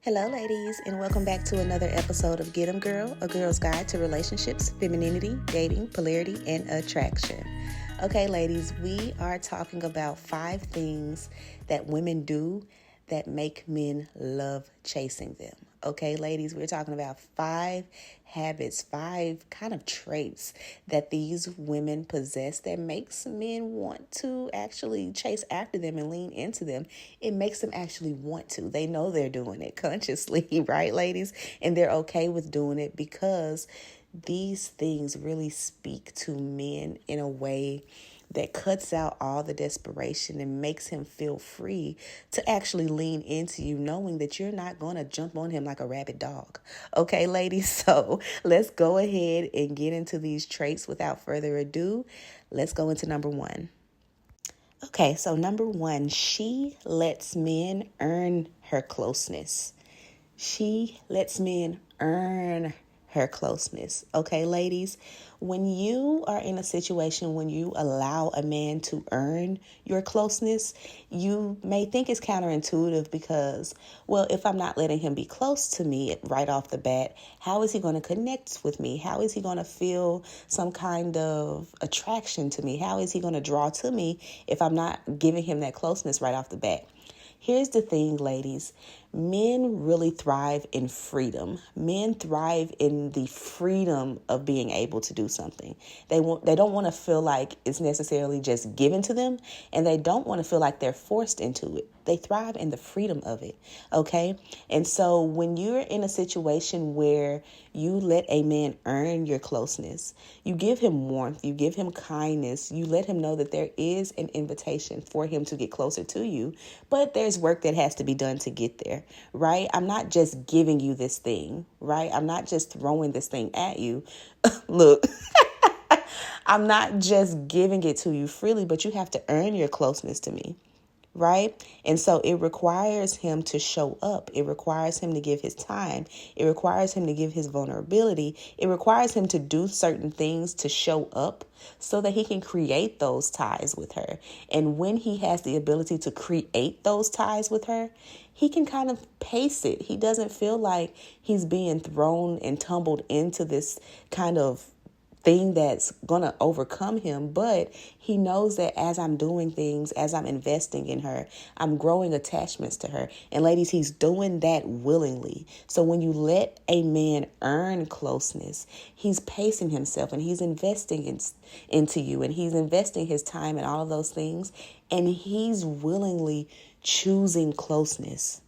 Hello, ladies, and welcome back to another episode of Get 'em Girl, a girl's guide to relationships, femininity, dating, polarity, and attraction. Okay, ladies, we are talking about 5 things that women do that make men love chasing them. Okay, ladies, we're talking about 5 habits, 5 kind of traits that these women possess that makes men want to actually chase after them and lean into them. It makes them actually want to. They know they're doing it consciously, right, ladies? And they're okay with doing it because these things really speak to men in a way that cuts out all the desperation and makes him feel free to actually lean into you, knowing that you're not going to jump on him like a rabid dog. Okay, ladies? So let's go ahead and get into these traits without further ado. Let's go into number 1. Okay, so number 1, she lets men earn her closeness. She lets men earn her closeness. Okay, ladies, when you are in a situation when you allow a man to earn your closeness, you may think it's counterintuitive because, well, if I'm not letting him be close to me right off the bat, how is he going to connect with me? How is he going to feel some kind of attraction to me? How is he going to draw to me if I'm not giving him that closeness right off the bat? Here's the thing, ladies. Men really thrive in freedom. Men thrive in the freedom of being able to do something. They don't want to feel like it's necessarily just given to them, and they don't want to feel like they're forced into it. They thrive in the freedom of it, okay? And so when you're in a situation where you let a man earn your closeness, you give him warmth, you give him kindness, you let him know that there is an invitation for him to get closer to you, but there's work that has to be done to get there, right? I'm not just giving you this thing, right? I'm not just throwing this thing at you. Look, I'm not just giving it to you freely, but you have to earn your closeness to me. Right? And so it requires him to show up. It requires him to give his time. It requires him to give his vulnerability. It requires him to do certain things to show up so that he can create those ties with her. And when he has the ability to create those ties with her, he can kind of pace it. He doesn't feel like he's being thrown and tumbled into this kind of thing that's going to overcome him, but he knows that as I'm doing things, as I'm investing in her, I'm growing attachments to her. And ladies, he's doing that willingly. So when you let a man earn closeness, he's pacing himself and he's investing into you, and he's investing his time and all of those things, and he's willingly choosing closeness.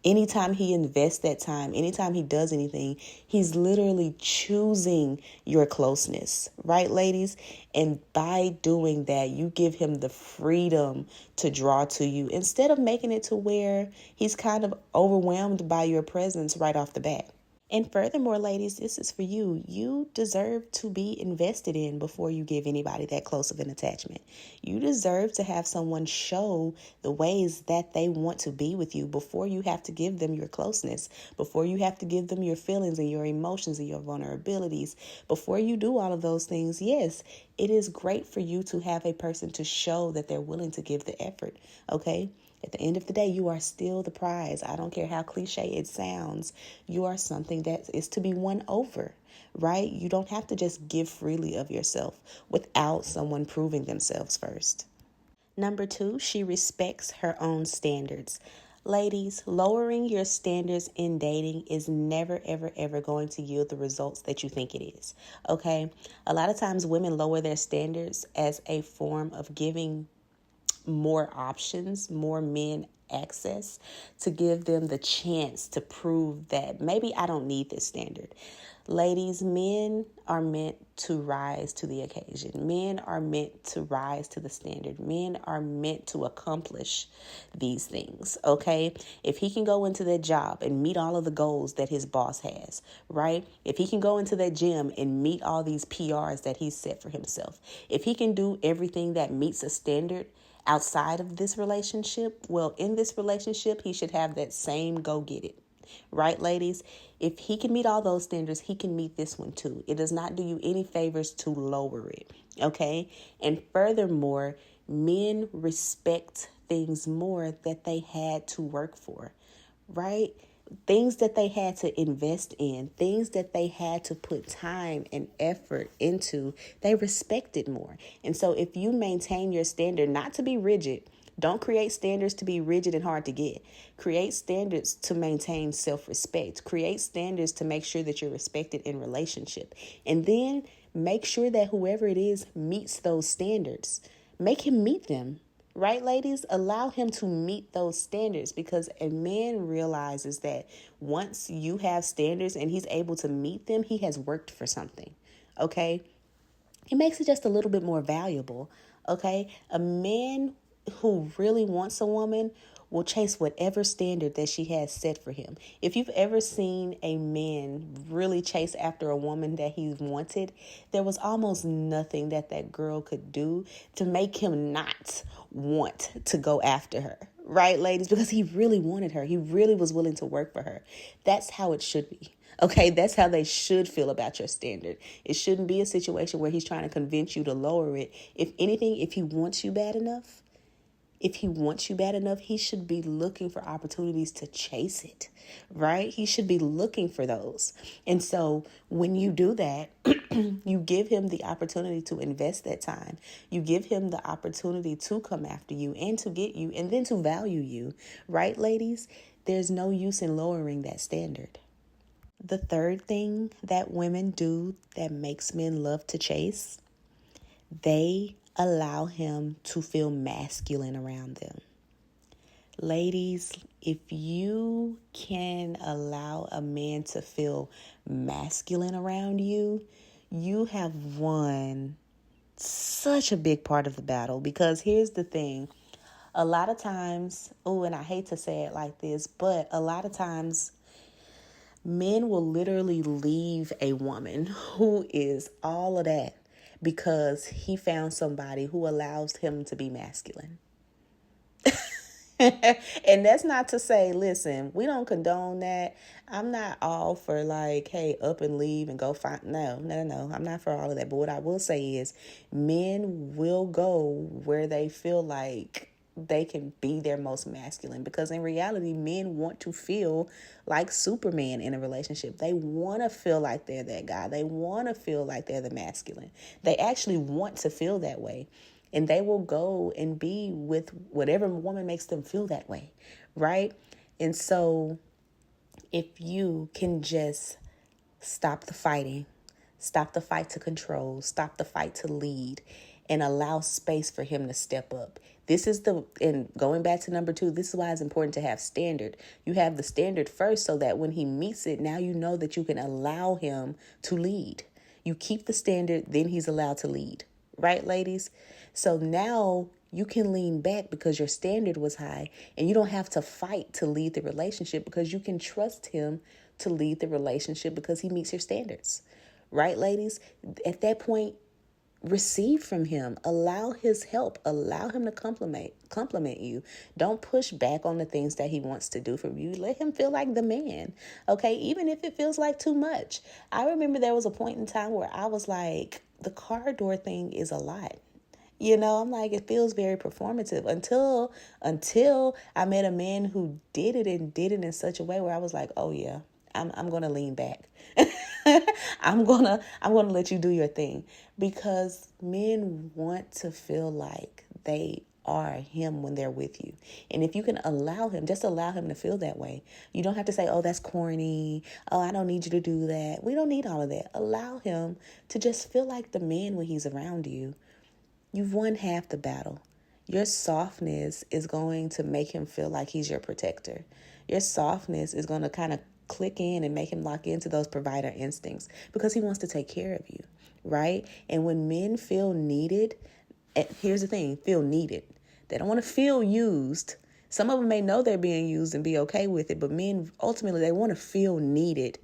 Anytime he invests that time, anytime he does anything, he's literally choosing your closeness, right, ladies? And by doing that, you give him the freedom to draw to you instead of making it to where he's kind of overwhelmed by your presence right off the bat. And furthermore, ladies, this is for you. You deserve to be invested in before you give anybody that close of an attachment. You deserve to have someone show the ways that they want to be with you before you have to give them your closeness, before you have to give them your feelings and your emotions and your vulnerabilities. Before you do all of those things, yes, it is great for you to have a person to show that they're willing to give the effort, okay? At the end of the day, you are still the prize. I don't care how cliche it sounds. You are something that is to be won over, right? You don't have to just give freely of yourself without someone proving themselves first. Number 2, she respects her own standards. Ladies, lowering your standards in dating is never, ever, ever going to yield the results that you think it is, okay? A lot of times women lower their standards as a form of giving more options, more men access, to give them the chance to prove that maybe I don't need this standard. Ladies, men are meant to rise to the occasion. Men are meant to rise to the standard. Men are meant to accomplish these things, okay? If he can go into that job and meet all of the goals that his boss has, right? If he can go into that gym and meet all these PRs that he's set for himself, if he can do everything that meets a standard outside of this relationship, well, in this relationship, he should have that same go get it. Right, ladies? If he can meet all those standards, he can meet this one too. It does not do you any favors to lower it, okay? And furthermore, men respect things more that they had to work for, right? things that they had to invest in, things that they had to put time and effort into, they respected more. And so if you maintain your standard, not to be rigid, don't create standards to be rigid and hard to get. Create standards to maintain self-respect. Create standards to make sure that you're respected in relationship. And then make sure that whoever it is meets those standards. Make him meet them. Right, ladies? Allow him to meet those standards, because a man realizes that once you have standards and he's able to meet them, he has worked for something. Okay? It makes it just a little bit more valuable. Okay? A man who really wants a woman will chase whatever standard that she has set for him. If you've ever seen a man really chase after a woman that he wanted, there was almost nothing that girl could do to make him not want to go after her. Right, ladies? Because he really wanted her. He really was willing to work for her. That's how it should be. Okay, that's how they should feel about your standard. It shouldn't be a situation where he's trying to convince you to lower it. If anything, if he wants you bad enough, he should be looking for opportunities to chase it, right? He should be looking for those. And so when you do that, you give him the opportunity to invest that time. You give him the opportunity to come after you and to get you and then to value you, right, ladies? There's no use in lowering that standard. The third thing that women do that makes men love to chase, they allow him to feel masculine around them. Ladies, if you can allow a man to feel masculine around you, you have won such a big part of the battle. Because here's the thing. A lot of times, and I hate to say it like this, but a lot of times men will literally leave a woman who is all of that because he found somebody who allows him to be masculine. And that's not to say, listen, we don't condone that. I'm not all for like, hey, up and leave and go find. No. I'm not for all of that. But what I will say is men will go where they feel like they can be their most masculine, because in reality, men want to feel like Superman in a relationship. They want to feel like they're that guy. They want to feel like they're the masculine. They actually want to feel that way. And they will go and be with whatever woman makes them feel that way, right? And so if you can just stop the fighting, stop the fight to control, stop the fight to lead, and allow space for him to step up. And going back to number 2, this is why it's important to have standard. You have the standard first so that when he meets it, now you know that you can allow him to lead. You keep the standard, then he's allowed to lead. Right, ladies? So now you can lean back because your standard was high, and you don't have to fight to lead the relationship because you can trust him to lead the relationship because he meets your standards. Right, ladies? At that point, receive from him. Allow his help. Allow him to compliment you. Don't push back on the things that he wants to do for you. Let him feel like the man. Okay? Even if it feels like too much. I remember there was a point in time where I was like, the car door thing is a lot. I'm like, it feels very performative until I met a man who did it in such a way where I was like, oh yeah, I'm going to lean back. I'm going to let you do your thing, because men want to feel like they are him when they're with you. And if you can allow him to feel that way. You don't have to say, oh, that's corny. Oh, I don't need you to do that. We don't need all of that. Allow him to just feel like the man when he's around you. You've won half the battle. Your softness is going to make him feel like he's your protector. Your softness is going to kind of click in and make him lock into those provider instincts because he wants to take care of you, right? And when men feel needed, here's the thing, feel needed. They don't want to feel used. Some of them may know they're being used and be okay with it, but men, ultimately, they want to feel needed,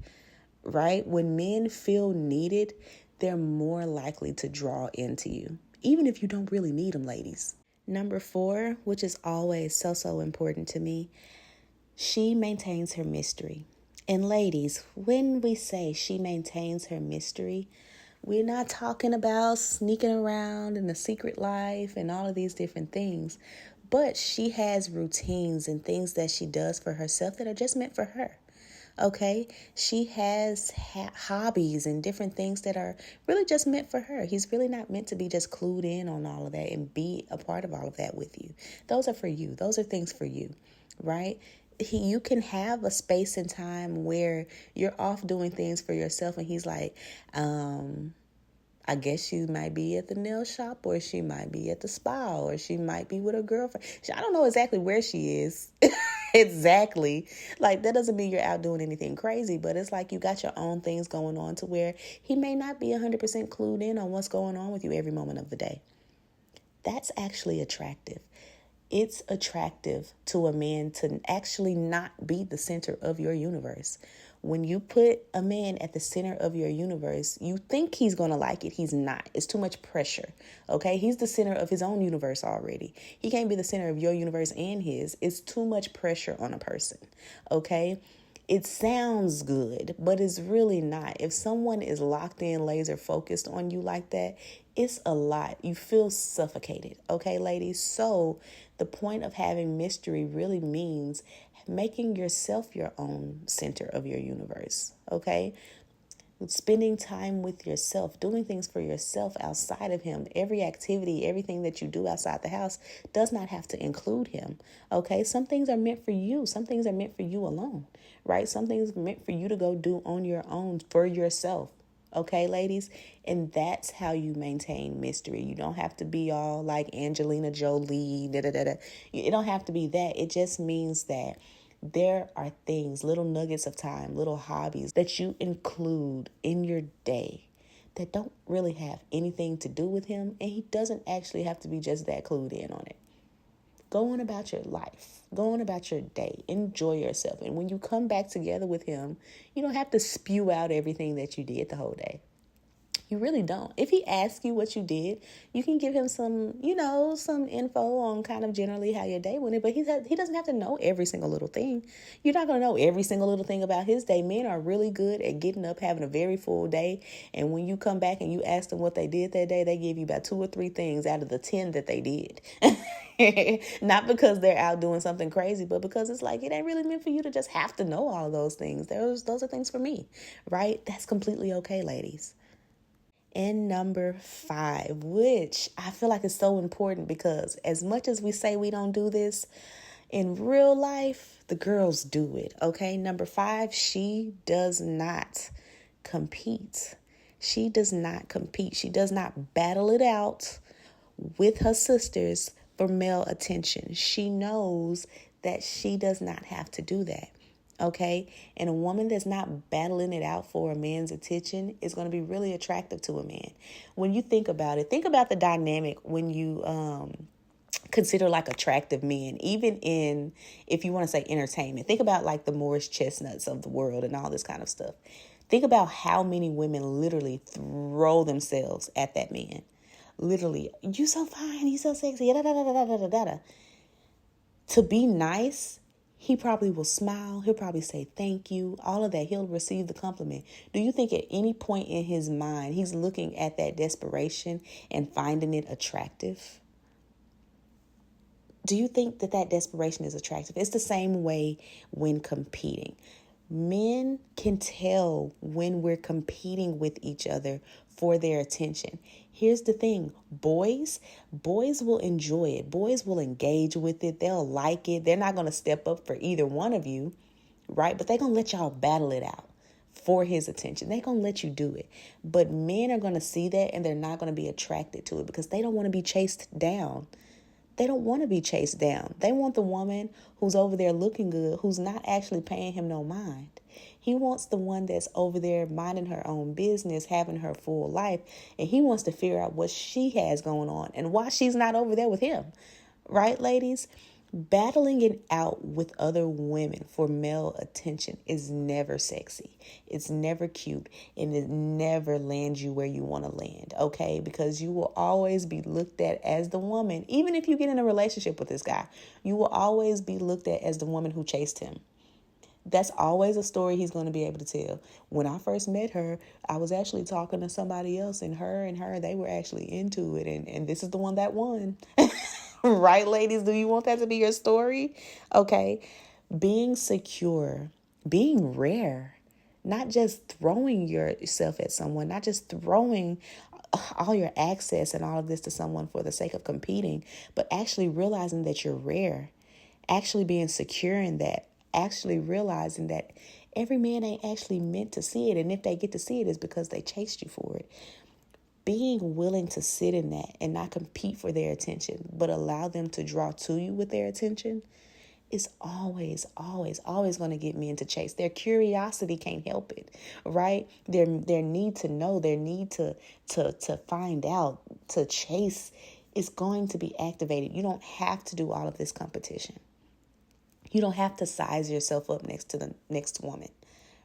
right? When men feel needed, they're more likely to draw into you, even if you don't really need them, ladies. Number 4, which is always so important to me, she maintains her mystery. And ladies, when we say she maintains her mystery, we're not talking about sneaking around in the secret life and all of these different things. But she has routines and things that she does for herself that are just meant for her. Okay, she has hobbies and different things that are really just meant for her. He's really not meant to be just clued in on all of that and be a part of all of that with you. Those are for you. Those are things for you, right? You can have a space and time where you're off doing things for yourself, and he's like, I guess she might be at the nail shop, or she might be at the spa, or she might be with her girlfriend. I don't know exactly where she is. Exactly. Like, that doesn't mean you're out doing anything crazy, but it's like you got your own things going on to where he may not be 100% clued in on what's going on with you every moment of the day. That's actually attractive. It's attractive to a man to actually not be the center of your universe. When you put a man at the center of your universe, you think he's going to like it. He's not. It's too much pressure. Okay? He's the center of his own universe already. He can't be the center of your universe and his. It's too much pressure on a person. Okay? It sounds good, but it's really not. If someone is locked in, laser focused on you like that, it's a lot. You feel suffocated. Okay, ladies? So the point of having mystery really means making yourself your own center of your universe. Okay? Spending time with yourself, doing things for yourself outside of him. Every activity, everything that you do outside the house does not have to include him. Okay? Some things are meant for you. Some things are meant for you alone, right? Some things are meant for you to go do on your own for yourself. Okay, ladies? And that's how you maintain mystery. You don't have to be all like Angelina Jolie, It don't have to be that. It just means that there are things, little nuggets of time, little hobbies that you include in your day that don't really have anything to do with him, and he doesn't actually have to be just that clued in on it. Go on about your life. Go on about your day. Enjoy yourself. And when you come back together with him, you don't have to spew out everything that you did the whole day. You really don't. If he asks you what you did, you can give him some, some info on kind of generally how your day went. But he doesn't have to know every single little thing. You're not going to know every single little thing about his day. Men are really good at getting up, having a very full day. And when you come back and you ask them what they did that day, they give you about 2 or 3 things out of the 10 that they did. Not because they're out doing something crazy, but because it's like, it ain't really meant for you to just have to know all those things. Those are things for me, right? That's completely okay, ladies. And number 5, which I feel like is so important, because as much as we say we don't do this in real life, the girls do it. Okay. Number 5, she does not compete. She does not compete. She does not battle it out with her sisters for male attention. She knows that she does not have to do that. Okay. And a woman that's not battling it out for a man's attention is going to be really attractive to a man. When you think about it, think about the dynamic when you consider like attractive men, even in, if you want to say entertainment, think about like the Morris Chestnuts of the world and all this kind of stuff. Think about how many women literally throw themselves at that man. Literally, you so fine, you so sexy, da da da da da da da da. To be nice, he probably will smile. He'll probably say thank you. All of that. He'll receive the compliment. Do you think at any point in his mind he's looking at that desperation and finding it attractive? Do you think that desperation is attractive? It's the same way when competing. Men can tell when we're competing with each other for their attention. Here's the thing. Boys will enjoy it. Boys will engage with it. They'll like it. They're not going to step up for either one of you, right? But they're going to let y'all battle it out for his attention. They're going to let you do it. But men are going to see that, and they're not going to be attracted to it because they don't want to be chased down. They don't want to be chased down. They want the woman who's over there looking good, who's not actually paying him no mind. He wants the one that's over there minding her own business, having her full life, and he wants to figure out what she has going on and why she's not over there with him. Right, ladies? Battling it out with other women for male attention is never sexy. It's never cute, and it never lands you where you want to land, okay? Because you will always be looked at as the woman. Even if you get in a relationship with this guy, you will always be looked at as the woman who chased him. That's always a story he's going to be able to tell. When I first met her, I was actually talking to somebody else, and her, they were actually into it, and this is the one that won. Right, ladies? Do you want that to be your story? Okay. Being secure, being rare, not just throwing yourself at someone, not just throwing all your access and all of this to someone for the sake of competing, but actually realizing that you're rare, actually being secure in that, actually realizing that every man ain't actually meant to see it. And if they get to see it, it's because they chased you for it. Being willing to sit in that and not compete for their attention, but allow them to draw to you with their attention is always, always, always going to get men to chase. Their curiosity can't help it, right? Their need to know, their need to find out, to chase is going to be activated. You don't have to do all of this competition. You don't have to size yourself up next to the next woman,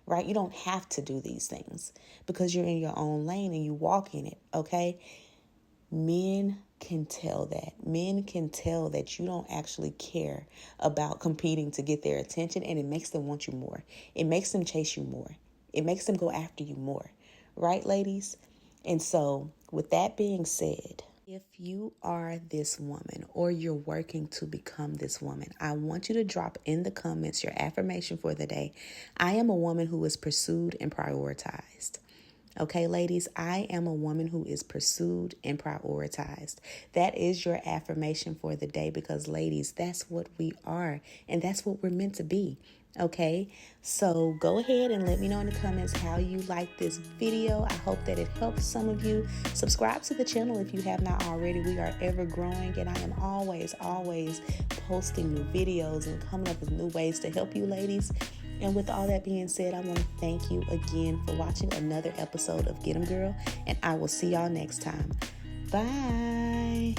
right? You don't have to do these things because you're in your own lane and you walk in it, okay? Men can tell that. Men can tell that you don't actually care about competing to get their attention, and it makes them want you more. It makes them chase you more. It makes them go after you more. Right, ladies? And so, with that being said, if you are this woman or you're working to become this woman, I want you to drop in the comments your affirmation for the day. I am a woman who is pursued and prioritized. Okay, ladies, I am a woman who is pursued and prioritized. That is your affirmation for the day because, ladies, that's what we are and that's what we're meant to be. Okay, so go ahead and let me know in the comments how you like this video. I hope that it helps some of you. Subscribe to the channel if you have not already. We are ever growing and I am always posting new videos and coming up with new ways to help you, ladies. And with all that being said, I want to thank you again for watching another episode of Get 'em Girl, and I will see y'all next time. Bye.